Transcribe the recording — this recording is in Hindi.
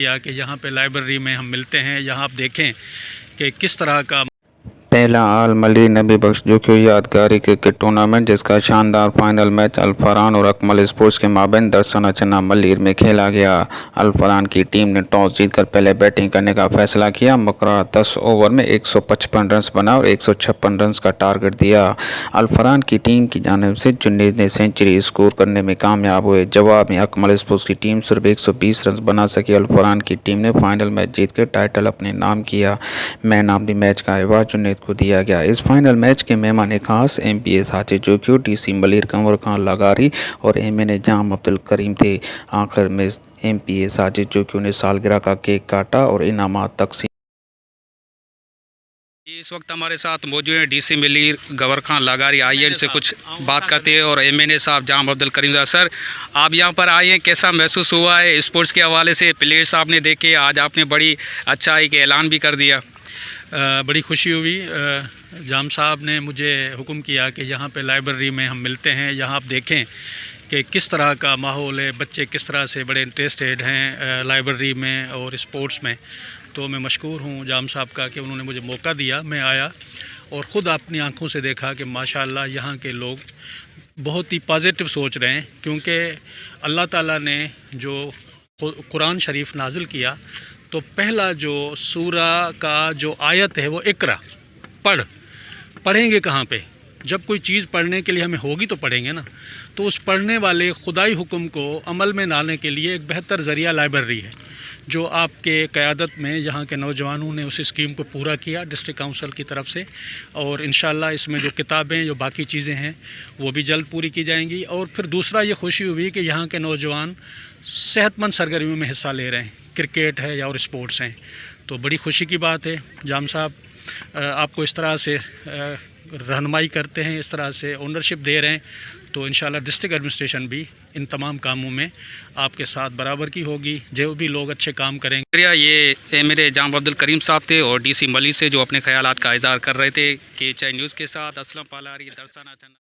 या कि यहाँ पे लाइब्रेरी में हम मिलते हैं। यहाँ आप देखें कि किस तरह का पहला आल मलिर नबी बख्श जोखियो यादगारी क्रिकेट टूर्नामेंट जिसका शानदार फाइनल मैच अल-फरहान और अकमल स्पोर्ट्स के माबैन दरसना चन्ना मलिर में खेला गया। अल-फरहान की टीम ने टॉस जीतकर पहले बैटिंग करने का फैसला किया। मुकर्रर 10 ओवर में 155 रन बना और 156 रन का टारगेट दिया। अल-फरहान की टीम की जानिब से जुन्नैद ने सेंचुरी स्कोर करने में कामयाब हुए। जवाब में अकमल स्पोर्ट्स की टीम सिर्फ 120 रन बना सकी। अल-फरहान की टीम ने फाइनल मैच जीतकर टाइटल अपने नाम किया। मैन ऑफ द मैच का अवार्ड जुन्नैद को दिया गया। इस फाइनल मैच के मेहमान खास एमपीएस हाजी जोखियो, डीसी मलिर कंवर खान लगारी और एमएनए जाम अब्दुल करीम थे। आखिर में एमपीएस हाजी जोखियो ने सालगिरह का केक काटा और इनामात तकसीम। इस वक्त हमारे साथ मौजूद हैं डीसी मलिर गवर खान लगारी। आइए इनसे कुछ बात करते हैं। और एमएनए साहब जाम अब्दुल करीम साहब, सर आप यहाँ पर आए हैं, कैसा महसूस हुआ है स्पोर्ट्स के हवाले से? प्लेयर्स आपने देखे, आज आपने बड़ी अच्छा एक ऐलान भी कर दिया। बड़ी खुशी हुई। जाम साहब ने मुझे हुक्म किया कि यहाँ पे लाइब्रेरी में हम मिलते हैं। यहाँ आप देखें कि किस तरह का माहौल है, बच्चे किस तरह से बड़े इंटरेस्टेड हैं लाइब्रेरी में और स्पोर्ट्स में। तो मैं मशकूर हूँ जाम साहब का कि उन्होंने मुझे मौका दिया। मैं आया और ख़ुद अपनी आंखों से देखा कि माशाल्लाह यहाँ के लोग बहुत ही पॉजिटिव सोच रहे हैं, क्योंकि अल्लाह ताला ने जो कुरान शरीफ नाजिल किया तो पहला जो सूरा का जो आयत है वो इकरा, पढ़ेंगे कहाँ पे? जब कोई चीज़ पढ़ने के लिए हमें होगी तो पढ़ेंगे ना। तो उस पढ़ने वाले खुदाई हुक्म को अमल में लाने के लिए एक बेहतर ज़रिया लाइब्रेरी है, जो आपके क़यादत में यहाँ के नौजवानों ने उस स्कीम को पूरा किया डिस्ट्रिक्ट काउंसिल की तरफ से। और इंशाल्लाह इसमें जो किताबें, जो बाकी चीज़ें हैं वो भी जल्द पूरी की जाएंगी। और फिर दूसरा ये खुशी हुई कि यहाँ के नौजवान सेहतमंद सरगर्मियों में हिस्सा ले रहे हैं, क्रिकेट है या और स्पोर्ट्स हैं। तो बड़ी खुशी की बात है। जाम साहब आपको इस तरह से रहनुमाई करते हैं, इस तरह से ओनरशिप दे रहे हैं, तो इंशाल्लाह डिस्ट्रिक्ट एडमिनिस्ट्रेशन भी इन तमाम कामों में आपके साथ बराबर की होगी। जो भी लोग अच्छे काम करेंगे। ये मेरे जाम अब्दुल करीम साहब थे और डीसी मलिर से जो अपने ख्यालात का इज़हार कर रहे थे। KHI न्यूज़ के साथ असलम पालारी, दरसना चन्ना।